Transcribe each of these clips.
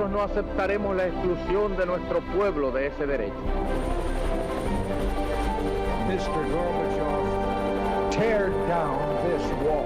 Nosotros no aceptaremos la exclusión de nuestro pueblo de ese derecho. Mr. Gorbachev, tear down this wall.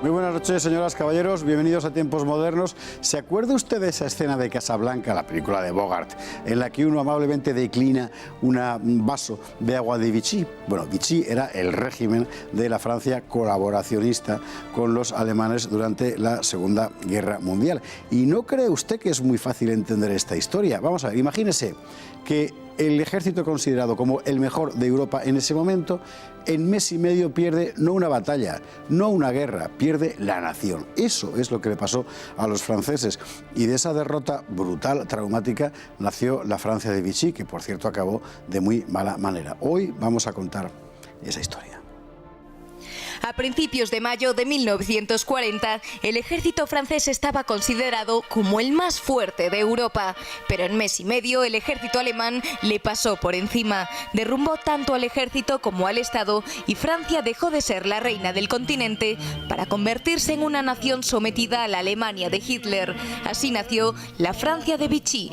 Muy buenas noches, señoras, caballeros, bienvenidos a Tiempos Modernos. ¿Se acuerda usted de esa escena de Casablanca, la película de Bogart, en la que uno amablemente declina un vaso de agua de Vichy? Bueno, Vichy era el régimen de la Francia colaboracionista con los alemanes durante la Segunda Guerra Mundial. ¿Y no cree usted que es muy fácil entender esta historia? Vamos a ver, imagínese que el ejército considerado como el mejor de Europa en ese momento, en mes y medio pierde no una batalla, no una guerra, pierde la nación. Eso es lo que le pasó a los franceses. Y de esa derrota brutal, traumática, nació la Francia de Vichy, que por cierto acabó de muy mala manera. Hoy vamos a contar esa historia. A principios de mayo de 1940, el ejército francés estaba considerado como el más fuerte de Europa, pero en mes y medio el ejército alemán le pasó por encima, derrumbó tanto al ejército como al Estado y Francia dejó de ser la reina del continente para convertirse en una nación sometida a la Alemania de Hitler. Así nació la Francia de Vichy.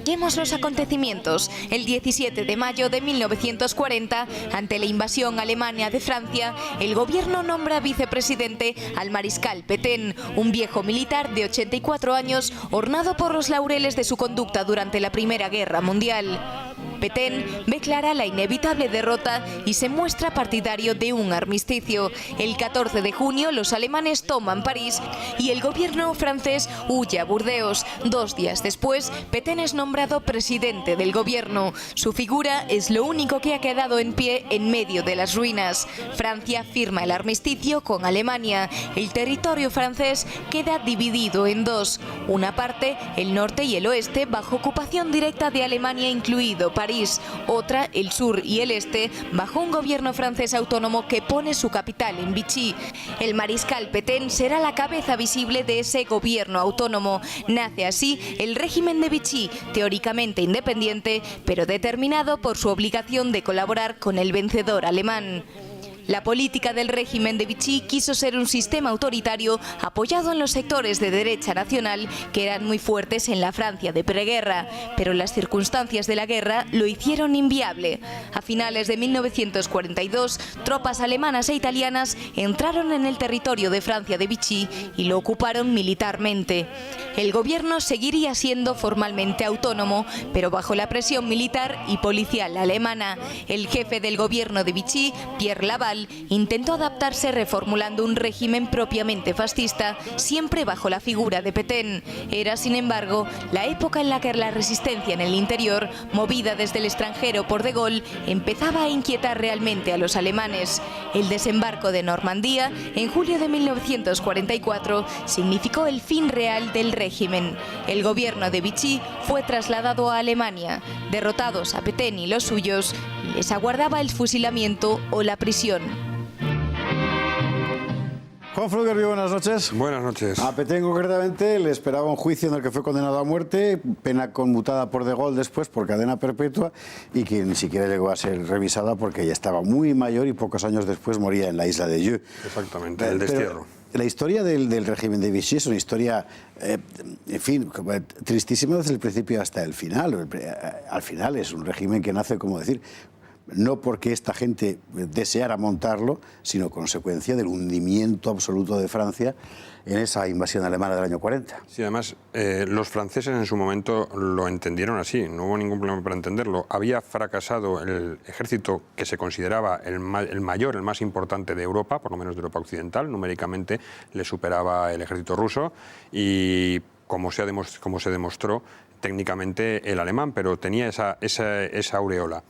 Vemos los acontecimientos. El 17 de mayo de 1940, ante la invasión alemana de Francia, el gobierno nombra vicepresidente al mariscal Pétain, un viejo militar de 84 años, ornado por los laureles de su conducta durante la Primera Guerra Mundial. Pétain ve clara la inevitable derrota y se muestra partidario de un armisticio. El 14 de junio los alemanes toman París y el gobierno francés huye a Burdeos. 2 días después, Pétain es nombrado presidente del gobierno. Su figura es lo único que ha quedado en pie en medio de las ruinas. Francia firma el armisticio con Alemania. El territorio francés queda dividido en dos. Una parte, el norte y el oeste, bajo ocupación directa de Alemania, incluido París. Otra, el sur y el este, bajo un gobierno francés autónomo que pone su capital en Vichy. El mariscal Pétain será la cabeza visible de ese gobierno autónomo. Nace así el régimen de Vichy, teóricamente independiente, pero determinado por su obligación de colaborar con el vencedor alemán. La política del régimen de Vichy quiso ser un sistema autoritario apoyado en los sectores de derecha nacional que eran muy fuertes en la Francia de preguerra, pero las circunstancias de la guerra lo hicieron inviable. A finales de 1942, tropas alemanas e italianas entraron en el territorio de Francia de Vichy y lo ocuparon militarmente. El gobierno seguiría siendo formalmente autónomo, pero bajo la presión militar y policial alemana. El jefe del gobierno de Vichy, Pierre Laval, intentó adaptarse reformulando un régimen propiamente fascista, siempre bajo la figura de Pétain. Era, sin embargo, la época en la que la resistencia en el interior, movida desde el extranjero por De Gaulle, empezaba a inquietar realmente a los alemanes. El desembarco de Normandía, en julio de 1944, significó el fin real del régimen. El gobierno de Vichy fue trasladado a Alemania. Derrotados a Pétain y los suyos, les aguardaba el fusilamiento o la prisión. Juan Fruger, buenas noches. Buenas noches. A Pétain concretamente le esperaba un juicio en el que fue condenado a muerte, pena conmutada por De Gaulle después por cadena perpetua y que ni siquiera llegó a ser revisada porque ya estaba muy mayor y pocos años después moría en la isla de Dieu. Exactamente, el destierro. La historia del régimen de Vichy es una historia, en fin, tristísima desde el principio hasta el final. Al final es un régimen que nace, como decir, no porque esta gente deseara montarlo, sino consecuencia del hundimiento absoluto de Francia en esa invasión alemana del año 40. Sí, además, los franceses en su momento lo entendieron así, no hubo ningún problema para entenderlo. Había fracasado el ejército que se consideraba el mayor, el más importante de Europa, por lo menos de Europa occidental, numéricamente le superaba el ejército ruso y, como se demostró, técnicamente el alemán, pero tenía esa aureola.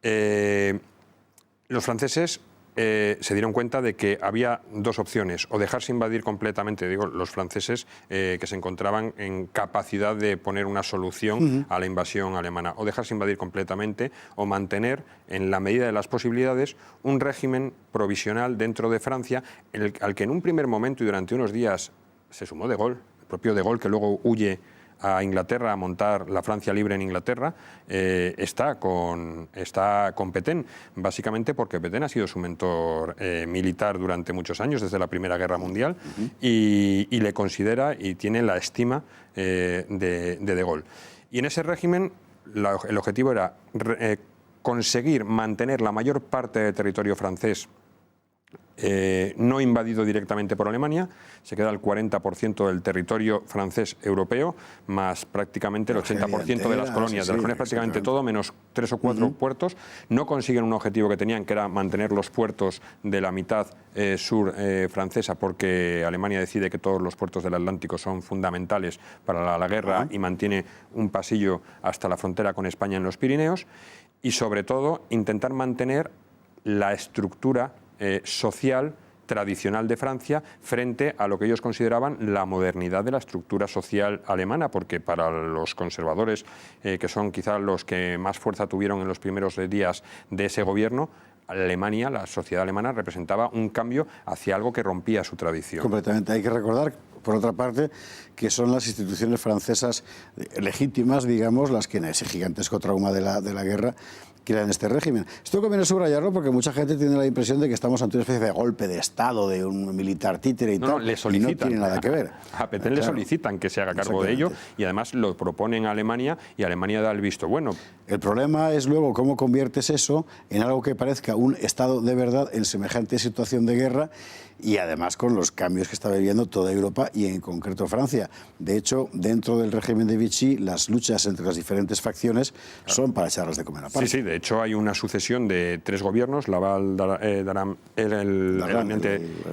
Los franceses se dieron cuenta de que había dos opciones: o dejarse invadir completamente, digo, los franceses que se encontraban en capacidad de poner una solución a la invasión alemana, o dejarse invadir completamente, o mantener, en la medida de las posibilidades, un régimen provisional dentro de Francia, al que en un primer momento y durante unos días se sumó De Gaulle, el propio De Gaulle, que luego huye a Inglaterra a montar la Francia libre en Inglaterra, está con Pétain, básicamente porque Pétain ha sido su mentor militar durante muchos años, desde la Primera Guerra Mundial, y le considera y tiene la estima de Gaulle. Y en ese régimen el objetivo era conseguir mantener la mayor parte del territorio francés no invadido directamente por Alemania. Se queda el 40% del territorio francés europeo, más prácticamente el 80% de las colonias. De las colonias prácticamente todo, menos 3 o 4 puertos. No consiguen un objetivo que tenían, que era mantener los puertos de la mitad sur francesa, porque Alemania decide que todos los puertos del Atlántico son fundamentales para la guerra y mantiene un pasillo hasta la frontera con España en los Pirineos. Y sobre todo, intentar mantener la estructura social tradicional de Francia frente a lo que ellos consideraban la modernidad de la estructura social alemana, porque para los conservadores, que son quizá los que más fuerza tuvieron en los primeros días de ese gobierno, Alemania, la sociedad alemana, representaba un cambio hacia algo que rompía su tradición. Completamente. Hay que recordar, por otra parte, que son las instituciones francesas legítimas, digamos, las que en ese gigantesco trauma de la guerra crean este régimen. Esto conviene subrayarlo porque mucha gente tiene la impresión de que estamos ante una especie de golpe de Estado de un militar títere y tal. Le solicitan, y no tiene nada que ver. A Pétain le solicitan que se haga cargo de ello, y además lo proponen a Alemania y Alemania da el visto bueno. El problema es luego cómo conviertes eso en algo que parezca un Estado de verdad en semejante situación de guerra, y además con los cambios que está viviendo toda Europa y en concreto Francia. De hecho, dentro del régimen de Vichy, las luchas entre las diferentes facciones son para echarlas de comer aparte. Sí, de hecho hay una sucesión de 3 gobiernos, Laval, Daran,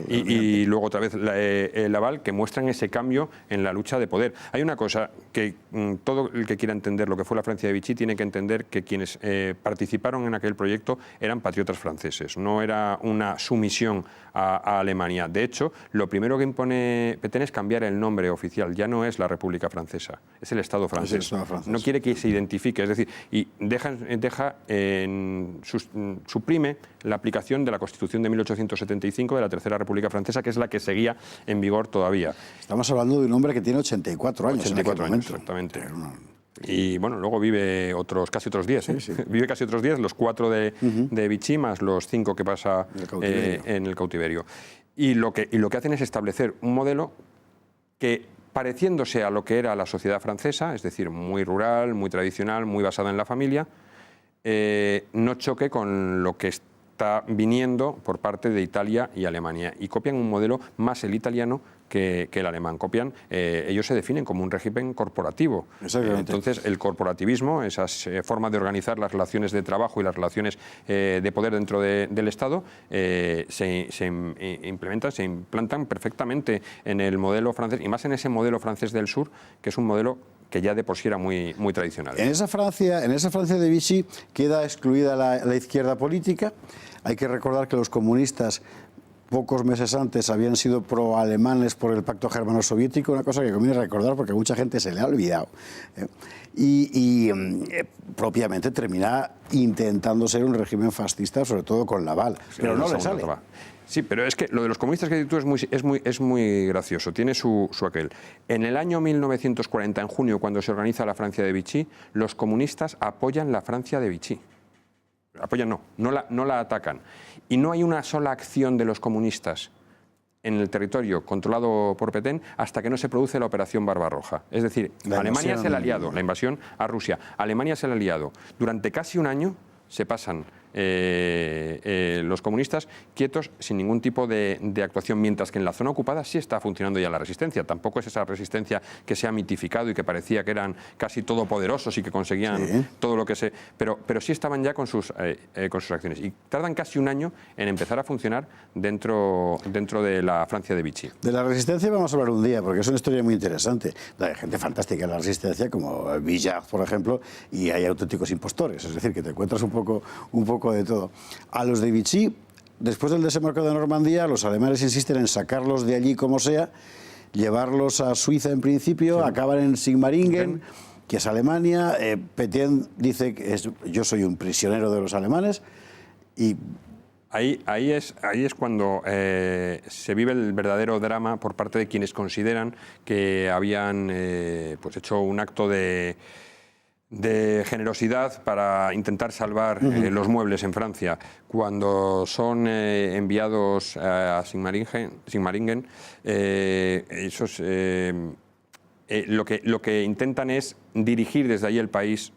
y luego otra vez Laval, que muestran ese cambio en la lucha de poder. Hay una cosa que todo el que quiera entender lo que fue la Francia de Vichy tiene que entender, que quienes participaron en aquel proyecto eran patriotas franceses, no era una sumisión a Alemania. De hecho, lo primero que impone Pétain es cambiar el nombre oficial. Ya no es la República Francesa, es el Estado francés. No quiere que se identifique, es decir, y suprime la aplicación de la Constitución de 1875 de la Tercera República Francesa, que es la que seguía en vigor todavía. Estamos hablando de un hombre que tiene 84 años. 84 años, exactamente. Y bueno, luego vive casi otros 10. Sí. Vive casi otros 10, los 4 de Vichy más los 5 que pasa en el cautiverio. Y lo que hacen es establecer un modelo que, pareciéndose a lo que era la sociedad francesa, es decir, muy rural, muy tradicional, muy basada en la familia, no choque con lo que está viniendo por parte de Italia y Alemania. Y copian un modelo más el italiano que el alemán. Ellos se definen como un régimen corporativo. Entonces, el corporativismo, esa forma de organizar las relaciones de trabajo y las relaciones de poder dentro del Estado, se implantan perfectamente en el modelo francés, y más en ese modelo francés del sur, que es un modelo que ya de por sí era muy tradicional. En esa Francia de Vichy queda excluida la izquierda política. Hay que recordar que los comunistas, pocos meses antes, habían sido pro-alemanes por el pacto germano-soviético, una cosa que conviene recordar porque a mucha gente se le ha olvidado. Propiamente termina intentando ser un régimen fascista, sobre todo con Laval, pero no le sale. Sí, pero es que lo de los comunistas que tú es muy gracioso, tiene su aquel. En el año 1940, en junio, cuando se organiza la Francia de Vichy, los comunistas apoyan la Francia de Vichy. Apoyan, no la atacan. Y no hay una sola acción de los comunistas en el territorio controlado por Pétain hasta que no se produce la Operación Barbarroja. Es decir, Alemania es el aliado, la invasión a Rusia. Alemania es el aliado. Durante casi un año se pasan los comunistas quietos sin ningún tipo de actuación, mientras que en la zona ocupada sí está funcionando ya la resistencia. Tampoco es esa resistencia que se ha mitificado y que parecía que eran casi todopoderosos y que conseguían todo lo que se... Pero sí estaban ya con sus acciones, y tardan casi un año en empezar a funcionar dentro de la Francia de Vichy. De la resistencia vamos a hablar un día, porque es una historia muy interesante. Hay gente fantástica en la resistencia, como Villard, por ejemplo, y hay auténticos impostores, es decir, que te encuentras un poco de todo. A los de Vichy después del desembarco de Normandía, los alemanes insisten en sacarlos de allí como sea, llevarlos a Suiza en principio, acaban en Sigmaringen, que es Alemania. Pétain dice que yo soy un prisionero de los alemanes y... Ahí es cuando se vive el verdadero drama por parte de quienes consideran que habían pues hecho un acto de generosidad para intentar salvar los muebles en Francia. Cuando son enviados a Sigmaringen, lo que intentan es dirigir desde ahí el país.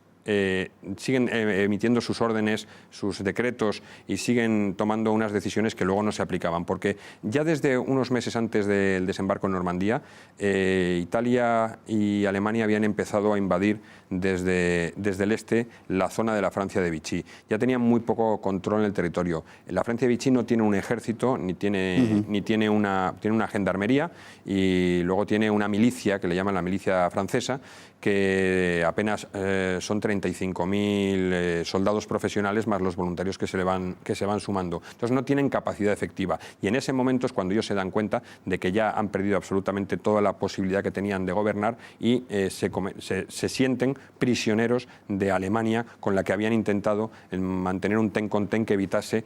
Siguen emitiendo sus órdenes, sus decretos y siguen tomando unas decisiones que luego no se aplicaban, porque ya desde unos meses antes del desembarco en Normandía, Italia y Alemania habían empezado a invadir desde el este la zona de la Francia de Vichy. Ya tenían muy poco control en el territorio. La Francia de Vichy no tiene un ejército, ni tiene una gendarmería, y luego tiene una milicia, que le llaman la milicia francesa, que apenas son 35.000 soldados profesionales más los voluntarios que se van sumando. Entonces no tienen capacidad efectiva, y en ese momento es cuando ellos se dan cuenta de que ya han perdido absolutamente toda la posibilidad que tenían de gobernar y se sienten prisioneros de Alemania, con la que habían intentado mantener un ten con ten que evitase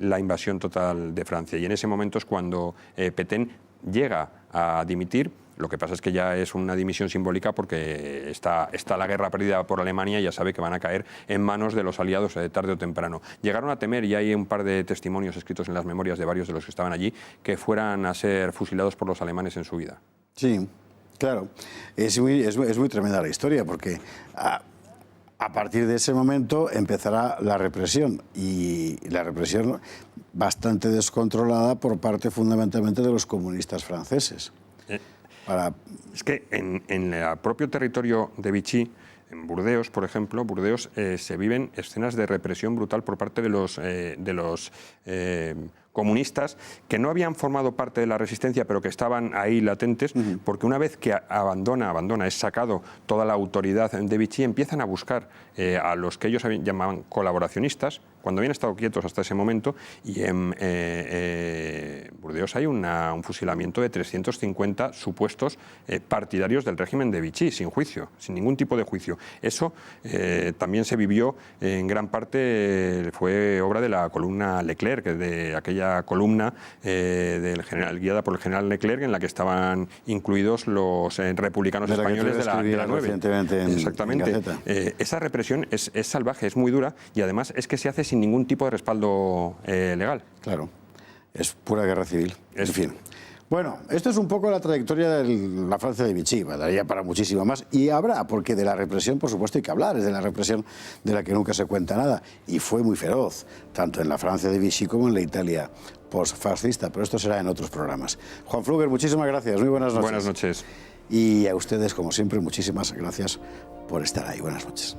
la invasión total de Francia. Y en ese momento es cuando Pétain llega a dimitir. Lo que pasa es que ya es una dimisión simbólica, porque está la guerra perdida por Alemania y ya sabe que van a caer en manos de los aliados tarde o temprano. Llegaron a temer, y hay un par de testimonios escritos en las memorias de varios de los que estaban allí, que fueran a ser fusilados por los alemanes en su vida. Sí, claro. Es muy tremenda la historia, porque a partir de ese momento empezará la represión, y la represión bastante descontrolada por parte fundamentalmente de los comunistas franceses. Es que en el propio territorio de Vichy, en Burdeos, por ejemplo, se viven escenas de represión brutal por parte de los comunistas, que no habían formado parte de la resistencia, pero que estaban ahí latentes, porque una vez que abandona, es sacado toda la autoridad de Vichy, empiezan a buscar a los que ellos llamaban colaboracionistas, cuando habían estado quietos hasta ese momento, y en Burdeos hay un fusilamiento de 350 supuestos partidarios del régimen de Vichy, sin juicio, sin ningún tipo de juicio. Eso también se vivió en gran parte, fue obra de la columna Leclerc, de aquella columna guiada por el general Leclerc, en la que estaban incluidos los republicanos españoles de la 9. Exactamente. Esa represión es salvaje, es muy dura, y además es que se hace sin ningún tipo de respaldo legal. Claro, es pura guerra civil. En fin. Bueno, esto es un poco la trayectoria de la Francia de Vichy, daría para muchísimo más, y habrá, porque de la represión, por supuesto, hay que hablar, es de la represión de la que nunca se cuenta nada, y fue muy feroz, tanto en la Francia de Vichy como en la Italia postfascista, pero esto será en otros programas. Juan Pflüger, muchísimas gracias, muy buenas noches. Buenas noches. Y a ustedes, como siempre, muchísimas gracias por estar ahí. Buenas noches.